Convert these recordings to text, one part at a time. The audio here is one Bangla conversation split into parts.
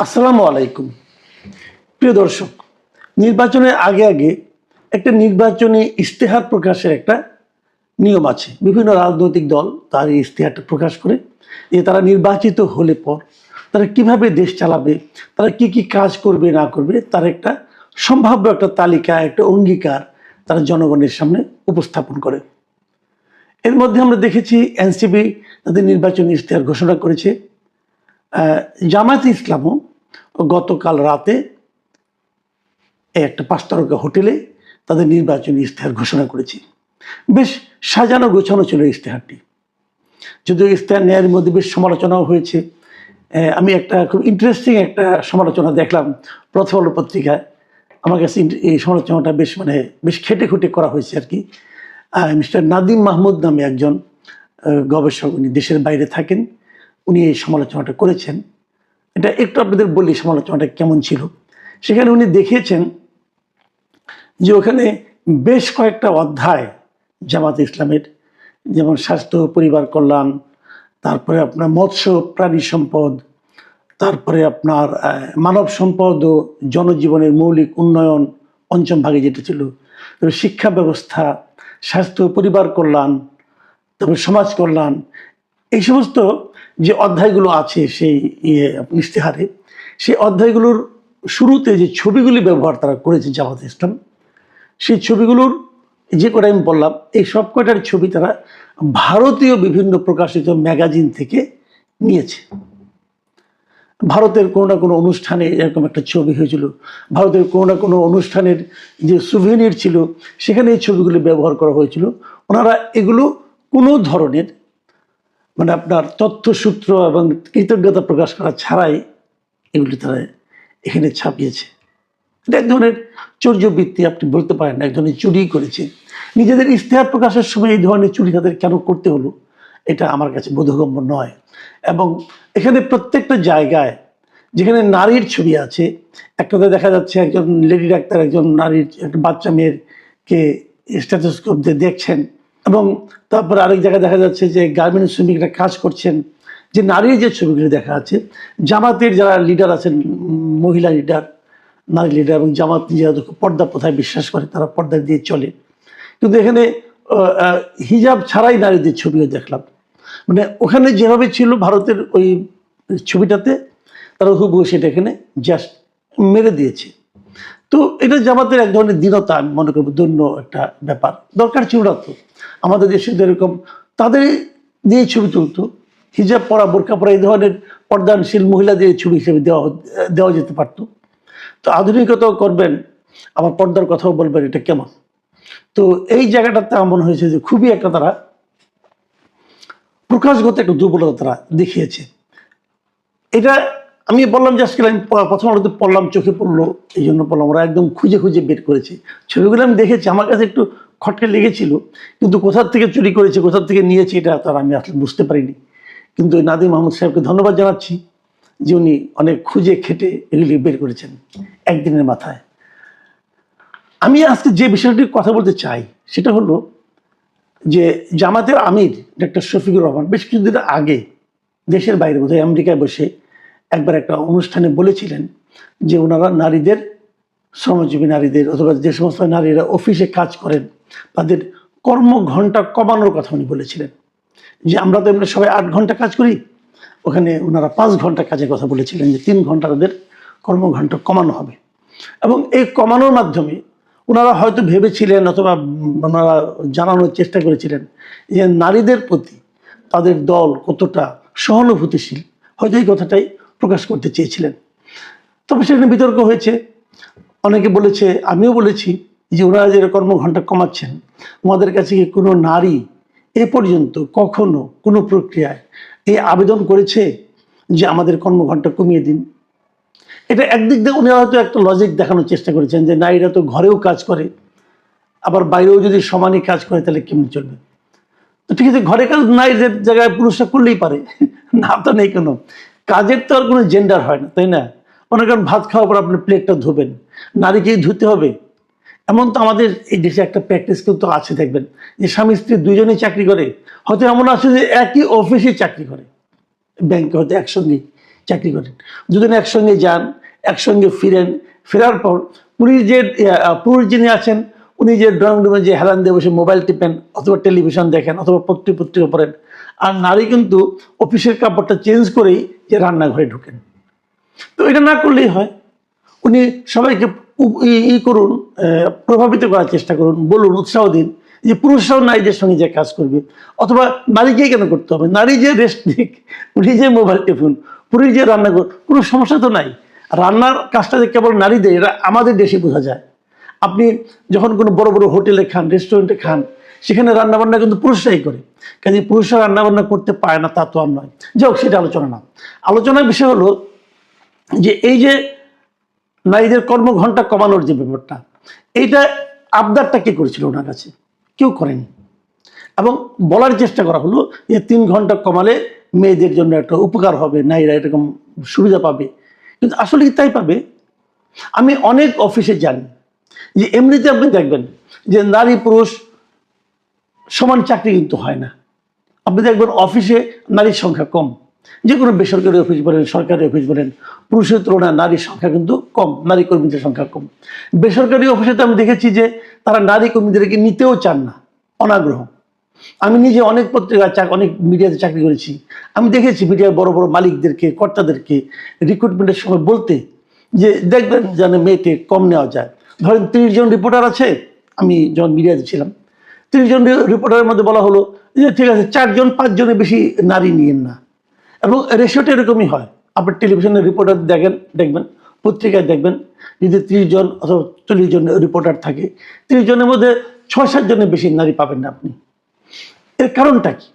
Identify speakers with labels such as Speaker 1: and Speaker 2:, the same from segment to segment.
Speaker 1: আসসালামু আলাইকুম। প্রিয় দর্শক, নির্বাচনের আগে আগে একটা নির্বাচনী ইশতেহার প্রকাশের একটা নিয়ম আছে। বিভিন্ন রাজনৈতিক দল তার এই ইশতেহারটা প্রকাশ করে যে তারা নির্বাচিত হলে পর তারা কিভাবে দেশ চালাবে, তারা কি কি কাজ করবে না করবে, তার একটা সম্ভাব্য একটা তালিকা, একটা অঙ্গীকার তারা জনগণের সামনে উপস্থাপন করে। এর মধ্যে আমরা দেখেছি এনসিপি তাদের নির্বাচনী ইশতেহার ঘোষণা করেছে। জামায়াতে ইসলামও গতকাল রাতে একটা 5 তারকা হোটেলে তাদের নির্বাচনী ইশতেহার ঘোষণা করেছে। বেশ সাজানো গোছানো ছিল ইশতেহারটি, যদিও ইশতেহার নেয়ার মধ্যে বেশ সমালোচনাও হয়েছে। আমি একটা খুব ইন্টারেস্টিং একটা সমালোচনা দেখলাম প্রথম আলো পত্রিকায়। আমার কাছে এই সমালোচনাটা বেশ খেটে খুঁটে করা হয়েছে আর কি। মিস্টার নাদিম মাহমুদ নামে একজন গবেষক, উনি দেশের বাইরে থাকেন, উনি এই সমালোচনাটা করেছেন। এটা একটু আপনাদের বলি সমালোচনাটা কেমন ছিল। সেখানে উনি দেখিয়েছেন যে ওখানে বেশ কয়েকটা অধ্যায় জামাতে ইসলামের, যেমন স্বাস্থ্য, পরিবার কল্যাণ, তারপরে আপনার মৎস্য প্রাণী সম্পদ, তারপরে আপনার মানব সম্পদ ও জনজীবনের মৌলিক উন্নয়ন পঞ্চম ভাগে যেটা ছিল, শিক্ষা ব্যবস্থা, স্বাস্থ্য, পরিবার কল্যাণ, তারপরে সমাজ কল্যাণ, এই সমস্ত যে অধ্যায়গুলো আছে সেই ইশতেহারে, সেই অধ্যায়গুলোর শুরুতে যে ছবিগুলি ব্যবহার তারা করেছে জামাতে ইসলাম, সেই ছবিগুলোর যে কটা আমি বললাম, এই সব কটার ছবি তারা ভারতীয় বিভিন্ন প্রকাশিত ম্যাগাজিন থেকে নিয়েছে। ভারতের কোনো না কোনো অনুষ্ঠানে এরকম একটা ছবি হয়েছিল, ভারতের কোনো না কোনো অনুষ্ঠানের যে সুভেনির ছিল সেখানে এই ছবিগুলি ব্যবহার করা হয়েছিল। ওনারা এগুলো কোনো ধরনের আপনার তথ্যসূত্র এবং কৃতজ্ঞতা প্রকাশ করা ছাড়াই এগুলি তারা এখানে ছাপিয়েছে। এটা এক ধরনের চর্যবৃত্তি আপনি বলতে পারেন, এক ধরনের চুরি করেছে। নিজেদের ইশতেহার প্রকাশের সময় এই ধরনের চুরি তাদের কেন করতে হলো, এটা আমার কাছে বোধগম্য নয়। এবং এখানে প্রত্যেকটা জায়গায় যেখানে নারীর ছবি আছে, একটাতে দেখা যাচ্ছে একজন লেডি ডাক্তার একজন নারীর একটা বাচ্চা মেয়েরকে স্টেথোস্কোপ দিয়ে দেখছেন, এবং তারপরে আরেক জায়গায় দেখা যাচ্ছে যে গার্মেন্টস শ্রমিকরা কাজ করছেন। যে নারীর যে ছবিগুলি দেখা আছে, জামাতের যারা লিডার আছেন, মহিলা লিডার, নারী লিডার, এবং জামাত যেহেতু পর্দা প্রথায় বিশ্বাস করে তারা পর্দা দিয়ে চলে, কিন্তু এখানে হিজাব ছাড়াই নারীদের ছবিও দেখলাম। ওখানে যেভাবে ছিল ভারতের ওই ছবিটাতে, তারা হুবহু সেটা এখানে জাস্ট মেরে দিয়েছে। তো এটা জামাতের এক ধরনের দীনতা, আমি মনে করবো দৈন্য একটা ব্যাপার। দরকার ছিল না তো, আমাদের দেশে এরকম তাদের দিয়ে ছবি তুলতো, হিজাব পরা, বোরকা পরা, এই ধরনের পর্দানশীল মহিলাদের ছবি হিসেবে দেওয়া যেতে পারতো। তো আধুনিকতাও করবেন, আবার পর্দার কথাও বলবেন, এটা কেমন? তো এই জায়গাটাতে আমার মনে হয়েছে যে খুবই একটা তারা প্রকাশগত একটা দুর্বলতা তারা দেখিয়েছে। এটা আমি বললাম যে আজকে আমি প্রথম আলোতে পড়লাম, চোখে পড়লো, এই জন্য বললাম। ওরা একদম খুঁজে খুঁজে বের করেছে ছবিগুলো। আমি দেখেছি, আমার কাছে একটু খটকে লেগেছিল, কিন্তু কোথার থেকে চুরি করেছে, কোথার থেকে নিয়েছে, এটা তার আমি আসলে বুঝতে পারিনি। কিন্তু নাদিম মাহমুদ সাহেবকে ধন্যবাদ জানাচ্ছি যে উনি অনেক খুঁজে খেটে এগুলি বের করেছেন একদিনের মাথায়। আমি আজকে যে বিষয়টির কথা বলতে চাই সেটা হলো যে জামাতের আমির ডক্টর শফিকুর রহমান বেশ কিছুদিন আগে দেশের বাইরে, বোধহয় আমেরিকায় বসে একবার একটা অনুষ্ঠানে বলেছিলেন যে ওনারা নারীদের, শ্রমজীবী নারীদের, অথবা যে সমস্ত নারীরা অফিসে কাজ করেন তাদের কর্মঘণ্টা কমানোর কথা উনি বলেছিলেন। যে আমরা তো এমনি সবাই 8 ঘন্টা কাজ করি, ওখানে ওনারা 5 ঘন্টা কাজের কথা বলেছিলেন, যে 3 ঘন্টা তাদের কর্মঘণ্টা কমানো হবে। এবং এই কমানোর মাধ্যমে ওনারা হয়তো ভেবেছিলেন, অথবা ওনারা জানানোর চেষ্টা করেছিলেন যে নারীদের প্রতি তাদের দল কতটা সহানুভূতিশীল, হয়তো এই কথাটাই প্রকাশ করতে চেয়েছিলেন। তবে সেখানে বিতর্ক হয়েছে। অনেকে বলেছে, আমিও বলেছি, যে ওনারা যে কর্মঘণ্টা কমাচ্ছেন, ওনাদের কাছে কি কোনো নারী এ পর্যন্ত কখনো কোনো প্রক্রিয়ায় এই আবেদন করেছে যে আমাদের কর্মঘণ্টা কমিয়ে দিন? এটা একদিক দিয়ে উনি হয়তো একটা লজিক দেখানোর চেষ্টা করেছেন যে নারীরা তো ঘরেও কাজ করে, আবার বাইরেও যদি সমানই কাজ করে তাহলে কেমন চলবে? তো ঠিক আছে, ঘরে কাজ নারীদের জায়গায় পুরুষরা করলেই পারে, না তো নেই কোনো। কাজের তো আর কোনো জেন্ডার হয় না, তাই না? মনে করেন ভাত খাওয়ার পর আপনি প্লেটটা ধোবেন, নারীকেই ধুতে হবে এমন তো আমাদের এই দেশে একটা প্র্যাকটিস কিন্তু আছে। দেখবেন যে স্বামী স্ত্রী দুজনেই চাকরি করে, হয়তো এমন আছে যে একই অফিসে চাকরি করে, ব্যাংকে হয়তো একসঙ্গে চাকরি করেন, দুজনে একসঙ্গে যান, একসঙ্গে ফিরেন, ফেরার পর পুরুষ যিনি আছেন উনি যে ড্রয়িং রুমে যে হেলান দিয়ে বসে মোবাইল টিপেন অথবা টেলিভিশন দেখেন অথবা পত্রিকা পড়েন, আর নারী কিন্তু অফিসের কাপড়টা চেঞ্জ করেই যে রান্নাঘরে ঢুকেন। তো এটা না করলেই হয়। উনি সবাইকে করুন, প্রভাবিত করার চেষ্টা করুন, বলুন, উৎসাহ দিন যে পুরুষরাও নারীদের সঙ্গে যে কাজ করবে, অথবা নারীকেই কেন করতে হবে, নারী যে রেস্ট নিক, উনি যে মোবাইল টিপুন, পুরুষ যে রান্না করুন, কোনো সমস্যা তো নাই। রান্নার কাজটা যে কেবল নারীদের, এটা আমাদের দেশে বোঝা যায়। আপনি যখন কোনো বড় বড় হোটেলে খান, রেস্টুরেন্টে খান, সেখানে রান্নাবান্না কিন্তু পুরুষরাই করে, কাজে পুরুষরা রান্নাবান্না করতে পারে না তা তো আর নয়। যাই হোক, সেটা আলোচনা না। আলোচনার বিষয় হলো যে এই যে নারীদের কর্মঘণ্টা কমানোর যে ব্যাপারটা, এইটা আবদারটা কে করেছিল ওনার কাছে? কেউ করেনি। এবং বলার চেষ্টা করা হলো যে 3 ঘন্টা কমালে মেয়েদের জন্য একটা উপকার হবে, নারীরা এরকম সুবিধা পাবে। কিন্তু আসলে কি তাই পাবে? আমি অনেক অফিসে জানি যে এমনিতে আপনি দেখবেন যে নারী পুরুষ সমান চাকরি কিন্তু হয় না। আপনি দেখবেন অফিসে নারীর সংখ্যা কম, যে কোনো বেসরকারি অফিস বলেন, সরকারি অফিস বলেন, পুরুষের তুলনায় নারীর সংখ্যা কিন্তু কম, নারী কর্মীদের সংখ্যা কম। বেসরকারি অফিসে তো আমি দেখেছি যে তারা নারী কর্মীদেরকে নিতেও চান না, অনাগ্রহ। আমি নিজে অনেক পত্রিকায় অনেক মিডিয়াতে চাকরি করেছি, আমি দেখেছি মিডিয়ার বড় বড় মালিকদেরকে, কর্তাদেরকে রিক্রুটমেন্টের সময় বলতে যে দেখবেন যেন মেয়েকে কম নেওয়া যায়। ধরেন 30 জন রিপোর্টার আছে, আমি যখন মিডিয়াতে ছিলাম, 30 জন রিপোর্টারের মধ্যে বলা হলো যে ঠিক আছে 4 জন 5 জনের বেশি নারী নিয়েন না। এবং রেশিওটা এরকমই হয়। আপনি টেলিভিশনের রিপোর্টার দেখবেন, পত্রিকায় দেখবেন, যদি 30 জন অথবা 40 জন রিপোর্টার থাকে, 30 জনের মধ্যে 6-7 জনের বেশি নারী পাবেন না আপনি। এর কারণটা কি?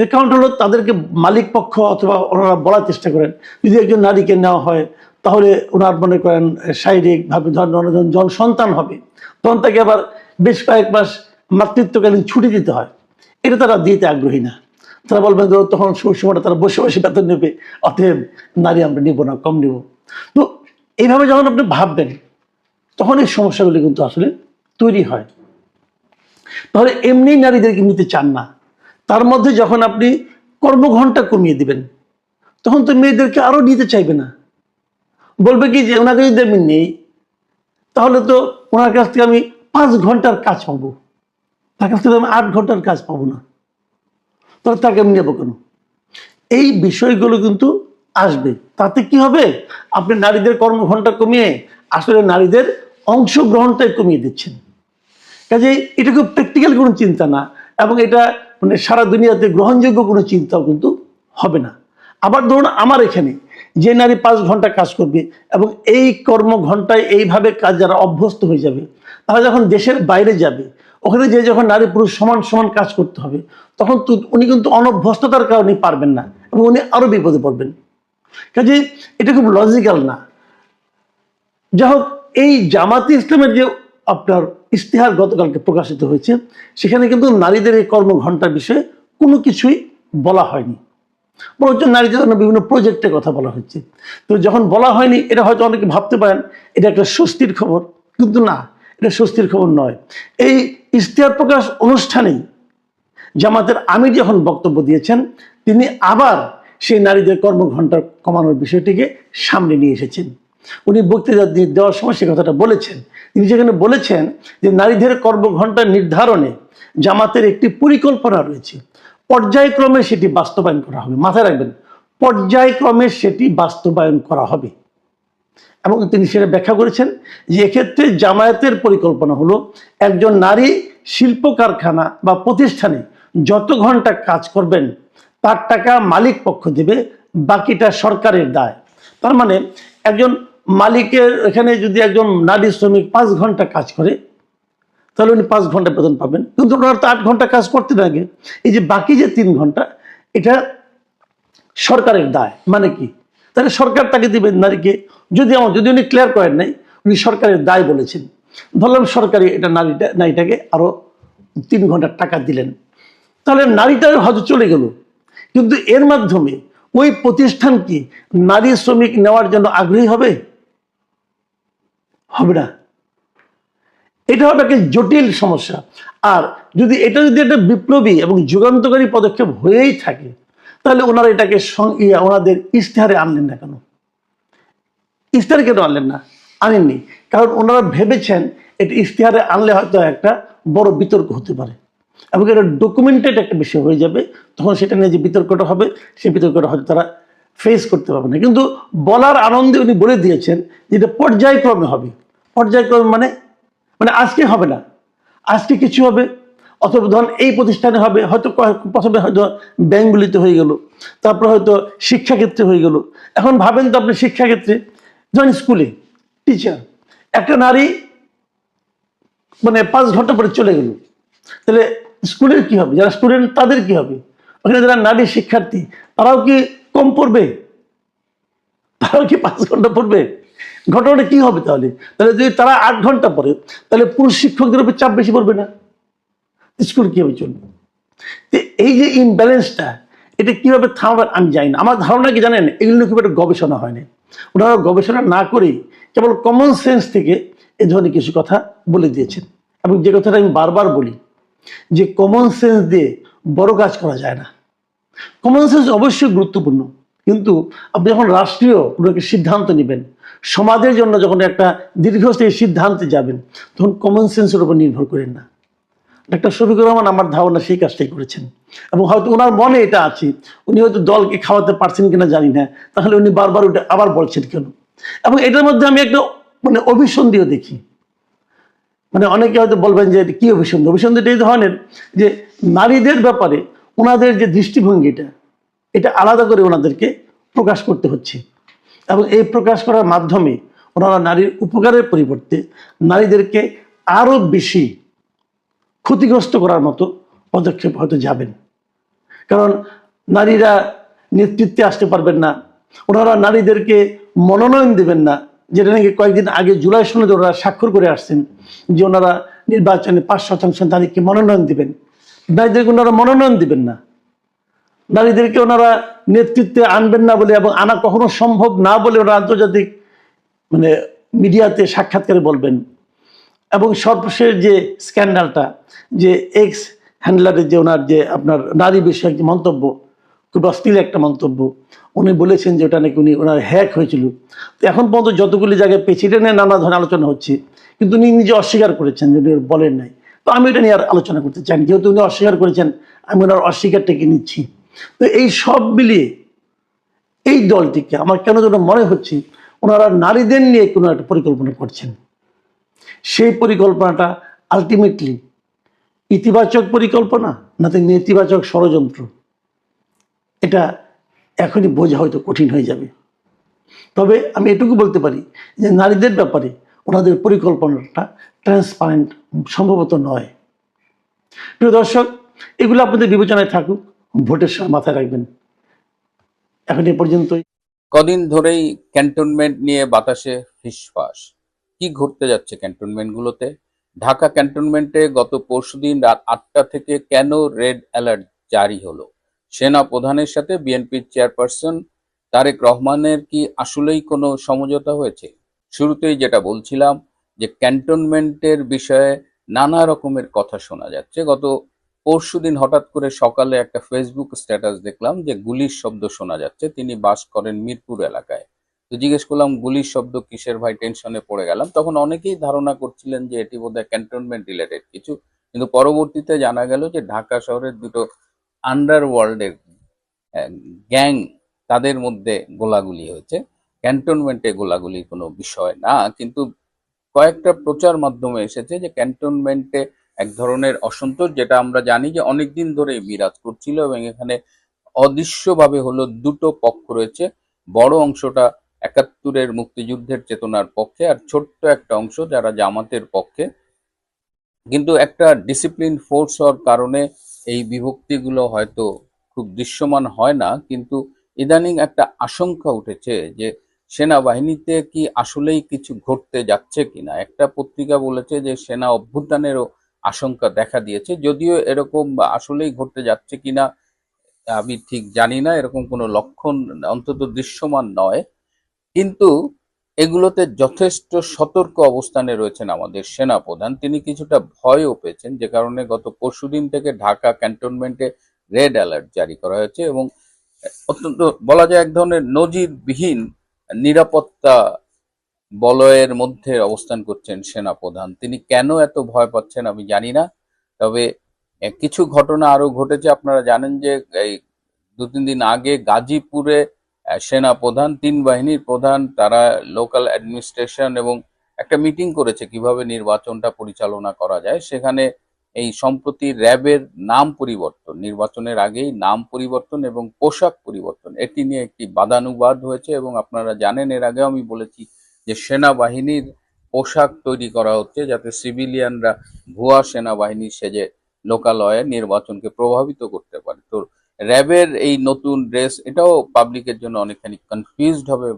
Speaker 1: এর কারণটা হলো তাদেরকে মালিক পক্ষ অথবা ওনারা বলার চেষ্টা করেন যদি একজন নারীকে নেওয়া হয় তাহলে ওনার মনে করেন শারীরিকভাবে ধরেন জন সন্তান হবে, তখন তাকে আবার বেশ কয়েক মাস মাতৃত্বকালীন ছুটি দিতে হয়। এটা তারা দিতে আগ্রহী না। তারা বলবেন তখন সময়টা তারা বসে বসে বেতন নেবে, অতএব নারী আমরা নিব না, কম নিব। তো এইভাবে যখন আপনি ভাববেন তখন এই সমস্যাগুলি কিন্তু আসলে তৈরি হয়। তাহলে এমনি নারীদেরকে নিতে চান না, তার মধ্যে যখন আপনি কর্মঘণ্টা কমিয়ে দিবেন তখন তো মেয়েদেরকে আরো নিতে চাইবে না, বলবে কি যে ওনাকে যদি আমি নেই তাহলে তো ওনার কাছ থেকে আমি 5 ঘন্টার কাজ পাবো, তার কাছ থেকে আমি 8 ঘন্টার কাজ পাবো না, তাহলে তাকে আমি নেবো কেন? এই বিষয়গুলো কিন্তু আসবে। তাতে কি হবে? আপনি নারীদের কর্মঘণ্টা কমিয়ে আসলে নারীদের অংশগ্রহণটাই কমিয়ে দিচ্ছেন। কাজে এটা খুব প্র্যাকটিক্যাল কোনো চিন্তা না, এবং এটা মানে সারা দুনিয়াতে গ্রহণযোগ্য কোনো চিন্তাও কিন্তু হবে না। আবার ধরুন আমার এখানে যে নারী 5 ঘন্টা কাজ করবে এবং এই কর্মঘণ্টায় এইভাবে কাজ যারা অভ্যস্ত হয়ে যাবে, তারা যখন দেশের বাইরে যাবে, ওখানে যে যখন নারী পুরুষ সমান সমান কাজ করতে হবে, তখন উনি কিন্তু অনভ্যস্ততার কারণে পারবেন না এবং উনি আরো বিপদে পড়বেন। কাজে এটা খুব লজিক্যাল না। যাই হোক, এই জামাতে ইসলামের যে আপনার ইশতেহার গতকালকে প্রকাশিত হয়েছে, সেখানে কিন্তু নারীদের এই কর্মঘণ্টার বিষয়ে কোনো কিছুই বলা হয়নি, বরঞ্চ নারীদের জন্য বিভিন্ন প্রজেক্টের কথা বলা হচ্ছে। তো যখন বলা হয়নি, এটা হয়তো অনেকে ভাবতে পারেন এটা একটা স্বস্তির খবর, কিন্তু না, এটা স্বস্তির খবর নয়। এই ইশতেহার প্রকাশ অনুষ্ঠানেই জামাতের আমির যখন বক্তব্য দিয়েছেন, তিনি আবার সেই নারীদের কর্মঘণ্টা কমানোর বিষয়টিকে সামনে নিয়ে এসেছেন। উনি বক্তৃতা দেওয়ার সময় সে কথাটা বলেছেন। তিনি যেখানে বলেছেন যে নারীদের কর্মঘণ্টা নির্ধারণে জামাতের একটি পরিকল্পনা রয়েছে, পর্যায়ক্রমে সেটি বাস্তবায়ন করা হবে। মাথায় রাখবেন, পর্যায়ক্রমে সেটি বাস্তবায়ন করা হবে। এবং তিনি সেটা ব্যাখ্যা করেছেন যে এক্ষেত্রে জামায়াতের পরিকল্পনা হলো একজন নারী শিল্প কারখানা বা প্রতিষ্ঠানে যত ঘন্টা কাজ করবেন তার টাকা মালিক পক্ষ দেবে, বাকিটা সরকারের দায়। তার মানে একজন মালিকের এখানে যদি একজন নারী শ্রমিক 5 ঘন্টা কাজ করে তাহলে উনি 5 ঘন্টা বেতন পাবেন, কিন্তু ওনার তো 8 ঘন্টা কাজ করতে লাগে। এই যে বাকি যে 3 ঘন্টা, এটা সরকারের দায়। মানে কি? তাহলে সরকার তাকে দিবেন নারীকে। যদি উনি ক্লিয়ার করেন নাই, উনি সরকারের দায় বলেছেন, ধরলাম সরকারি এটা নারীটাকে আরো 3 ঘন্টার টাকা দিলেন, তাহলে নারীটা হয়তো চলে গেল, কিন্তু এর মাধ্যমে ওই প্রতিষ্ঠান কি নারী শ্রমিক নেওয়ার জন্য আগ্রহী হবে? হবে না। এটা হবে একটা জটিল সমস্যা। আর যদি এটা একটা বিপ্লবী এবং যুগান্তকারী পদক্ষেপ হয়েই থাকে, তাহলে ওনারা এটাকে ওনাদের ইশতেহারে আনলেন না কেন? ইশতেহারে কেন আনলেন না? আনেননি কারণ ওনারা ভেবেছেন এটা ইশতেহারে আনলে হয়তো একটা বড় বিতর্ক হতে পারে এবং এটা ডকুমেন্টেড একটা বিষয় হয়ে যাবে, তখন সেটা নিয়ে যে বিতর্কটা হবে সেই বিতর্কটা হয়তো তারা ফেস করতে পারবে না। কিন্তু বলার আনন্দে উনি বলে দিয়েছেন যে এটা পর্যায়ক্রমে হবে। পর্যায়ক্রমে মানে মানে আজকে হবে না, আজকে কিছু হবে, অথবা ধরুন এই প্রতিষ্ঠানে হবে, হয়তো প্রথমে হয়তো ব্যাংকগুলিতে হয়ে গেল, তারপর হয়তো শিক্ষাক্ষেত্রে হয়ে গেল। এখন ভাবেন তো আপনি শিক্ষাক্ষেত্রে, ধরেন স্কুলে টিচার, একটা নারী মানে 5 ঘন্টা পরে চলে গেল, তাহলে স্কুলের কি হবে? যারা স্টুডেন্ট তাদের কি হবে? ওখানে যারা নারী শিক্ষার্থী তারাও কি কম পড়বে? তারাও কি 5 ঘন্টা পড়বে? ঘটনাটা কি হবে তাহলে? তাহলে যদি তারা 8 ঘন্টা পড়ে, তাহলে পুরুষ শিক্ষকদের উপর চাপ বেশি পড়বে না? স্কুল কিভাবে চলবে? এই যে ইমব্যালেন্সটা, এটা কিভাবে থামাবে আমি জানি না। আমার ধারণা কি জানেন, এগুলো খুব একটা গবেষণা হয়নি। ওনারা গবেষণা না করেই কেবল কমন সেন্স থেকে এ ধরনের কিছু কথা বলে দিয়েছেন। এবং যে কথাটা আমি বারবার বলি যে কমন সেন্স দিয়ে বড় কাজ করা যায় না। কমন সেন্স অবশ্যই গুরুত্বপূর্ণ, কিন্তু আপনি যখন রাষ্ট্রীয় কোনো একটা সিদ্ধান্ত নেবেন, সমাজের জন্য যখন একটা দীর্ঘস্থায়ী সিদ্ধান্তে যাবেন, তখন কমন সেন্সের উপর নির্ভর করেন না। ডাক্তার শফিকুর রহমান আমার ধারণা সেই কাজটাই করেছেন, এবং হয়তো ওনার মনে এটা আছে, উনি হয়তো দলকে খাওয়াতে পারছেন কিনা জানি না, তাহলে উনি বারবার ওটা আবার বলছেন কেন। এবং এটার মধ্যে আমি একটা মানে অভিসন্ধিও দেখি। মানে অনেকে হয়তো বলবেন যে কি অভিসন্ধি? অভিসন্ধিটা এই ধরনের যে নারীদের ব্যাপারে ওনাদের যে দৃষ্টিভঙ্গিটা, এটা আলাদা করে ওনাদেরকে প্রকাশ করতে হচ্ছে, এবং এই প্রকাশ করার মাধ্যমে ওনারা নারীর উপকারের পরিবর্তে নারীদেরকে আরো বেশি ক্ষতিগ্রস্ত করার মতো পদক্ষেপ হয়তো যাবেন। কারণ নারীরা নেতৃত্বে আসতে পারবেন না, ওনারা নারীদেরকে মনোনয়ন দেবেন না, যেটা নাকি কয়েকদিন আগে জুলাই সনদে ওনারা স্বাক্ষর করে আসছেন যে ওনারা নির্বাচনে 5% নারীকে মনোনয়ন দিবেন। নারীদেরকে ওনারা মনোনয়ন দিবেন না, নারীদেরকে ওনারা নেতৃত্বে আনবেন না বলে, এবং আনা কখনো সম্ভব না বলে ওরা আন্তর্জাতিক মানে মিডিয়াতে সাক্ষাৎকারে বলবেন। এবং সর্বশেষ যে স্ক্যান্ডালটা, যে এক্স হ্যান্ডলারের যে ওনার যে আপনার নারী বিষয়ক যে মন্তব্য, খুব অশ্লীল একটা মন্তব্য, উনি বলেছেন যে ওটা নাকি উনি ওনার হ্যাক হয়েছিল। তো এখন পর্যন্ত যতগুলি জায়গায় পেয়েছি এটা নিয়ে নানা ধরনের আলোচনা হচ্ছে, কিন্তু উনি নিজে অস্বীকার করেছেন যে উনি বলেন নাই। তো আমি এটা নিয়ে আর আলোচনা করতে চাই, যেহেতু উনি অস্বীকার করেছেন আমি ওনার অস্বীকারটাকে নিচ্ছি। তো এই সব মিলিয়ে এই দলটিকে আমার কেন যেন মনে হচ্ছে ওনারা নারীদের নিয়ে কোনো একটা পরিকল্পনা করছেন। সেই পরিকল্পনাটা আলটিমেটলি ইতিবাচক পরিকল্পনা নাকি নেতিবাচক ষড়যন্ত্র, এটা এখনই বোঝা হয়তো কঠিন হয়ে যাবে। তবে আমি এটুকু বলতে পারি যে নারীদের ব্যাপারে ওনাদের পরিকল্পনাটা ট্রান্সপারেন্ট সম্ভবত নয়। প্রিয় দর্শক, এগুলো আপনাদের বিবেচনায় থাকুক, ভোটের সময় মাথায় রাখবেন। এখন এ পর্যন্তই।
Speaker 2: কদিন ধরেই ক্যান্টনমেন্ট নিয়ে বাতাসে ফিসফাস। কি ঘটতে যাচ্ছে ক্যান্টনমেন্টগুলোতে? ঢাকা ক্যান্টনমেন্টে গত পরশুদিন রাত 8টা থেকে কেন রেড অ্যালার্ট জারি হলো? সেনা প্রধানের সাথে বিএনপির চেয়ারপারসন তারেক রহমানের কি আসলেই কোনো সমঝোতা হয়েছে? শুরুতেই যেটা বলছিলাম যে ক্যান্টনমেন্টের বিষয়ে নানা রকমের কথা শোনা যাচ্ছে। গত পরশুদিন হঠাৎ করে সকালে একটা ফেসবুক স্ট্যাটাস দেখলাম যে গুলির শব্দ শোনা যাচ্ছে। তিনি বাস করেন মিরপুর এলাকায়। তো জিজ্ঞেস করলাম গুলির শব্দ কিসের ভাই, টেনশনে পড়ে গেলাম। তখন অনেকেই ধারণা করছিলেন যে এটি বোধহয় ক্যান্টনমেন্ট রিলেটেড কিছু, কিন্তু পরবর্তীতে জানা গেল যে ঢাকা শহরের দুটো আন্ডারওয়ার্ল্ডের গ্যাং, তাদের মধ্যে গোলাগুলি হয়েছে। ক্যান্টনমেন্টে গোলাগুলির কোনো বিষয় না, কিন্তু কয়েকটা প্রচার মাধ্যমে এসেছে যে ক্যান্টনমেন্টে এক ধরনের অসন্তোষ, যেটা আমরা জানি যে অনেকদিন ধরেই বিরাজ করছিল, এবং এখানে অদৃশ্যভাবে হলো দুটো পক্ষ রয়েছে। বড় অংশটা 71-এর মুক্তিযুদ্ধের চেতনার পক্ষে, আর ছোট্ট একটা অংশ যারা জামাতের পক্ষে। কিন্তু একটা ডিসিপ্লিন ফোর্স হওয়ার কারণে এই বিভক্তিগুলো হয়তো খুব দৃশ্যমান হয় না, কিন্তু ইদানিং একটা আশঙ্কা উঠেছে যে সেনাবাহিনীতে কি আসলেই কিছু ঘটতে যাচ্ছে কিনা। একটা পত্রিকা বলেছে যে সেনা অভ্যুত্থানেরও আশঙ্কা দেখা দিয়েছে, যদিও এরকম আসলেই ঘটতে যাচ্ছে কিনা আমি ঠিক জানি না। এরকম কোনো লক্ষণ অন্তত দৃশ্যমান নয়, কিন্তু এগুলোতে যথেষ্ট সতর্ক অবস্থানে রয়েছেন আমাদের সেনাপ্রধান। তিনি কিছুটা ভয়ও পেয়েছেন, যে কারণে গত পরশুদিন থেকে ঢাকা ক্যান্টনমেন্টে রেড অ্যালার্ট জারি করা হয়েছে, এবং অত্যন্ত বলা যায় এক ধরনের নজিরবিহীন নিরাপত্তা বলয়ের মধ্যে অবস্থান করছেন সেনাপ্রধান। তিনি কেন এত ভয় পাচ্ছেন আমি জানি না। তবে কিছু ঘটনা আরো ঘটেছে। আপনারা জানেন যে এই ২-৩ দিন আগে গাজীপুরে সেনাপ্রধান, ৩ বাহিনীর প্রধান তারা লোকাল অ্যাডমিনিস্ট্রেশন এবং একটা মিটিং করেছে কিভাবে নির্বাচনটা পরিচালনা করা যায়। সেখানে এই সম্প্রতি র্যাবের নাম পরিবর্তন, নির্বাচনের আগেই নাম পরিবর্তন এবং পোশাক পরিবর্তন, এটি নিয়ে একটি বাদানুবাদ হয়েছে। এবং আপনারা জানেন এর আগেও আমি বলেছি যে সেনাবাহিনীর পোশাক তৈরি করা হচ্ছে যাতে সিভিলিয়ানরা ভুয়া সেনাবাহিনী সেজে লোকালয়ে নির্বাচনকে প্রভাবিত করতে পারে। তো র্যাবের এই নতুন ড্রেস এটাও পাবলিকের জন্য অনেকখানি কনফিউজড হবে,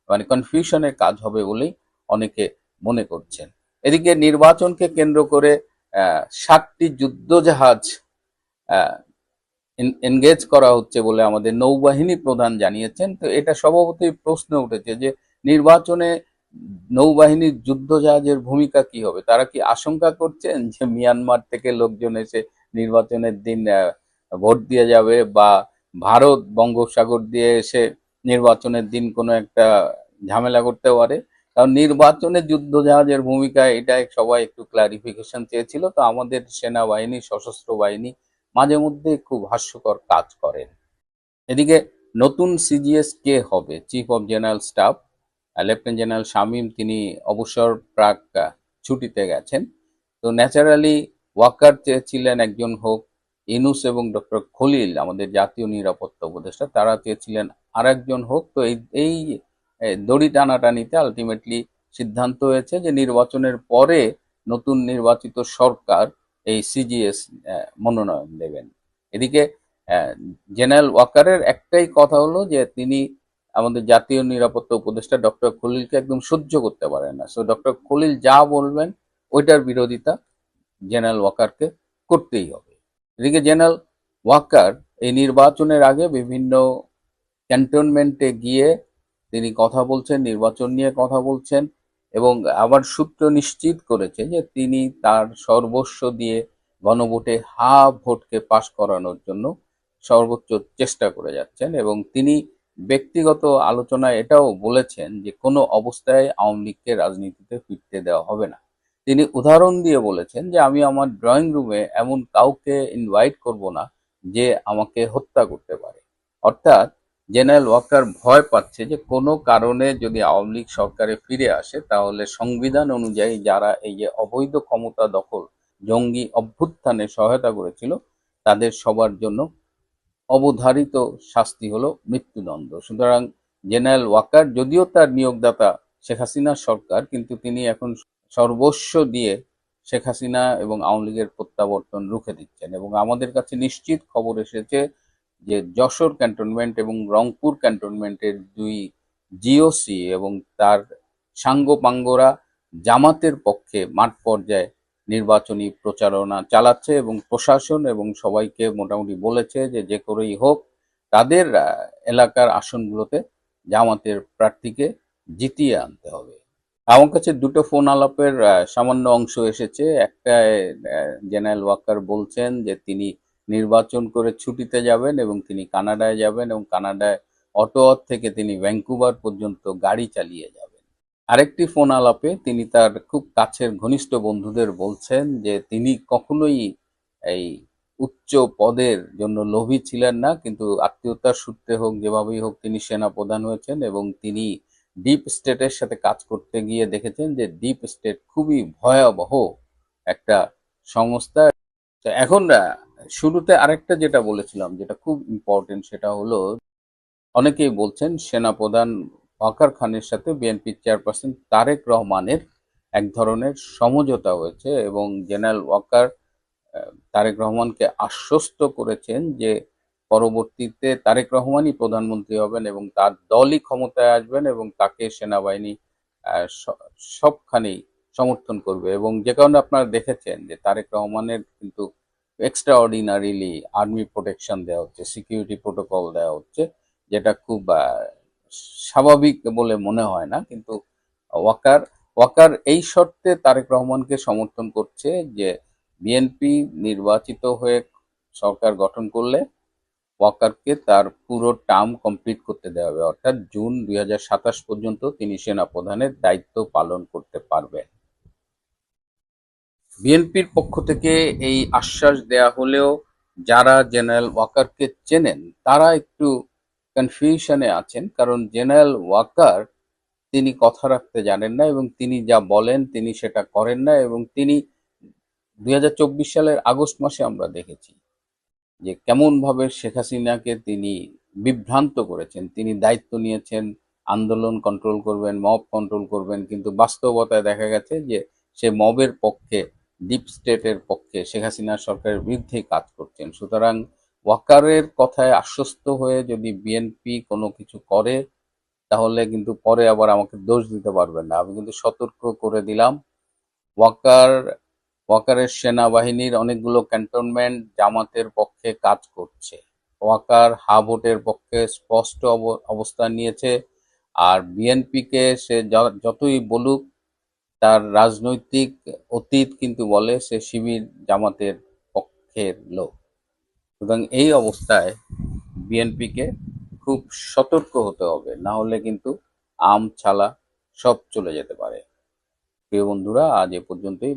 Speaker 2: মানে কনফিউশনের কাজ হবে বলেই অনেকে মনে করছেন। এদিকে নির্বাচনকে কেন্দ্র করে 7টি যুদ্ধজাহাজ এনগেজ করা হচ্ছে বলে আমাদের নৌবাহিনী প্রধান জানিয়েছেন। তো এটা স্বভাবতই প্রশ্ন উঠেছে যে নির্বাচনে নৌবাহিনীর যুদ্ধজাহাজের ভূমিকা কি হবে। তারা কি আশঙ্কা করছেন যে মিয়ানমার থেকে লোকজন এসে নির্বাচনের দিন ভোট দিয়ে যাবে, বা ভারত বঙ্গোপসাগর দিয়ে এসে নির্বাচনের দিন কোনো একটা ঝামেলা করতে পারে? কারণ নির্বাচনে যুদ্ধজাহাজের ভূমিকা, এটা সবাই একটু ক্লারিফিকেশন চেয়েছিল। তো আমাদের সেনাবাহিনী, সশস্ত্র বাহিনী মাঝে মধ্যে খুব হাস্যকর কাজ করেন। এদিকে নতুন সিজিএস কে হবে? Chief of general staff lieutenant general Shamim, তিনি অবসর প্রাক ছুটিতে গেছেন। তো ন্যাচারালি ওয়াকার চেয়েছিলেন একজন হোক, ইউনূস এবং ডক্টর খলিল আমাদের জাতীয় নিরাপত্তা উপদেষ্টা তারা চেয়েছিলেন আরেকজন হোক। তো এই দড়ি টানাটানিতে আলটিমেটলি সিদ্ধান্ত হয়েছে যে নির্বাচনের পরে নতুন নির্বাচিত সরকার এই সিজিএস মনোনয়ন দেবেন। এদিকে জেনারেল ওয়াকারের একটাই কথা হলো যে তিনি আমাদের জাতীয় নিরাপত্তা উপদেষ্টা ডক্টর খলিলকে একদম সহ্য করতে পারেন না। সো ডক্টর খলিল যা বলবেন ওইটার বিরোধিতা জেনারেল ওয়াকারকে করতেই হবে। এদিকে জেনারেল ওয়াকার এই নির্বাচনের আগে বিভিন্ন ক্যান্টনমেন্টে গিয়ে তিনি কথা বলছেন, নির্বাচন নিয়ে কথা বলছেন, এবং আবার সূত্র নিশ্চিত করেছে যে তিনি তার সর্বস্ব দিয়ে গণভোটে হা ভোটকে পাশ করানোর জন্য সর্বোচ্চ চেষ্টা করে যাচ্ছেন। এবং তিনি ব্যক্তিগত আলোচনায় এটাও বলেছেন যে কোনো অবস্থায় আওয়ামী লীগকে রাজনীতিতে ফিরতে দেওয়া হবে না। তিনি উদাহরণ দিয়ে বলেছেন যে আমি আমার ড্রয়িং রুমে এমন কাউকে ইনভাইট করব না যে আমাকে হত্যা করতে পারে। অর্থাৎ জেনারেল ওয়াকার ভয় পাচ্ছে যে কোনো কারণে যদি আওয়ামী লীগ সরকারে ফিরে আসে তাহলে সংবিধান অনুযায়ী যারা এই যে অবৈধ ক্ষমতা দখল, জঙ্গি অভ্যুত্থানে সহায়তা করেছিল তাদের সবার জন্য অবধারিত শাস্তি হলো মৃত্যুদণ্ড। সুতরাং জেনারেল ওয়াকার, যদিও তার নিয়োগদাতা শেখ হাসিনার সরকার, কিন্তু তিনি এখন সর্বস্ব দিয়ে শেখ হাসিনা এবং আওয়ামী লীগের প্রত্যাবর্তন রুখে দিচ্ছেন। এবং আমাদের কাছে নিশ্চিত খবর এসেছে যে যশোর ক্যান্টনমেন্ট এবং রংপুর ক্যান্টনমেন্টের 2 জিওসি এবং তার সাঙ্গপাঙ্গরা জামাতের পক্ষে মাঠ পর্যায়ে নির্বাচনী প্রচারণা চালাচ্ছে এবং প্রশাসন এবং সবাইকে মোটামুটি বলেছে যে যে করেই হোক তাদের এলাকার আসনগুলোতে জামাতের প্রার্থীকে জিতিয়ে আনতে হবে। আমার কাছে দুটো ফোন আলাপের সামান্য অংশ এসেছে। একটা জেনারেল ওয়াকার বলছেন যে তিনি নির্বাচন করে ছুটিতে যাবেন এবং তিনি কানাডায় যাবেন এবং কানাডায় অটোয়া থেকে তিনি ভ্যাঙ্কুভার পর্যন্ত গাড়ি চালিয়ে যাবেন। আরেকটি ফোন আলাপে তিনি তার খুব কাছের ঘনিষ্ঠ বন্ধুদের বলছেন যে তিনি কখনোই এই উচ্চ পদের জন্য লোভী ছিলেন না, কিন্তু আত্মীয়তার সূত্রে হোক যেভাবেই হোক তিনি সেনা প্রধান হয়েছেন এবং তিনি ডিপ স্টেটের সাথে কাজ করতে গিয়ে দেখেছেন যে ডিপ স্টেট খুবই ভয়াবহ একটা সংস্থা। তো এখন শুরুতে আরেকটা যেটা বলেছিলাম যেটা খুব ইম্পর্টেন্ট, সেটা হলো অনেকেই বলছেন সেনাপ্রধান ওয়াকার খানের সাথে বিএনপির চেয়ারপারসন তারেক রহমানের এক ধরনের সমঝোতা হয়েছে এবং জেনারেল ওয়াকার তারেক রহমানকে আশ্বস্ত করেছেন যে পরবর্তীতে তারেক রহমানই প্রধানমন্ত্রী হবেন এবং তার দলই ক্ষমতায় আসবেন এবং তাকে সেনাবাহিনী সবখানেই সমর্থন করবে। এবং যে কারণে আপনারা দেখেছেন যে তারেক রহমানের কিন্তু এক্সট্রা অর্ডিনারিলি আর্মি প্রোটেকশন দেওয়া হচ্ছে, সিকিউরিটি প্রোটোকল দেওয়া হচ্ছে, যেটা খুব স্বাভাবিক বলে মনে হয় না। কিন্তু ওয়াকার ওয়াকার এই শর্তে তারেক রহমানকে সমর্থন করছে যে বিএনপি নির্বাচিত হয়ে সরকার গঠন করলে ওয়াকারকে তার পুরো টার্ম কমপ্লিট করতে দেওয়া হবে, অর্থাৎ জুন 2027 পর্যন্ত তিনি সেনাপ্রধানের দায়িত্ব পালন করতে পারবেন। বিএনপির পক্ষ থেকে এই আশ্বাস দেয়া হলেও যারা জেনারেল ওয়াকারকে চেনেন তারা একটু কনফিউশনে আছেন, কারণ জেনারেল ওয়াকার তিনি কথা রাখতে জানেন না এবং তিনি যা বলেন তিনি সেটা করেন না, এবং তিনি 2024 সালের আগস্ট মাসে আমরা দেখেছি যে কেমনভাবে শেখ হাসিনাকে তিনি বিভ্রান্ত করেছেন। তিনি দায়িত্ব নিয়েছেন আন্দোলন কন্ট্রোল করবেন, মব কন্ট্রোল করবেন, কিন্তু বাস্তবতায় দেখা গেছে যে সে মবের পক্ষে, ডিপ স্টেটের পক্ষে, শেখ হাসিনা সরকারের বিরুদ্ধেই কাজ করছেন। সুতরাং ওয়াকারের কথায় আশ্বস্ত হয়ে যদি বিএনপি কোনো কিছু করে তাহলে কিন্তু পরে আবার আমাকে দোষ দিতে পারবেন না। আমি কিন্তু সতর্ক করে দিলাম, ওয়াকার ওয়াকারের সেনাবাহিনীর অনেকগুলো ক্যান্টনমেন্ট জামাতের পক্ষে কাজ করছে। ওয়াকার হা ভোটের পক্ষে স্পষ্ট অবস্থান নিয়েছে। আর বিএনপিকে সে যতই বলুক, তার রাজনৈতিক অতীত কিন্তু বলে সে শিবির জামাতের পক্ষের লোক। সুতরাং এই অবস্থায় বিএনপিকে খুব সতর্ক হতে হবে, না হলে কিন্তু আম ছালা সব চলে যেতে পারে। প্রিয় বন্ধুরা, আজ এ পর্যন্তই।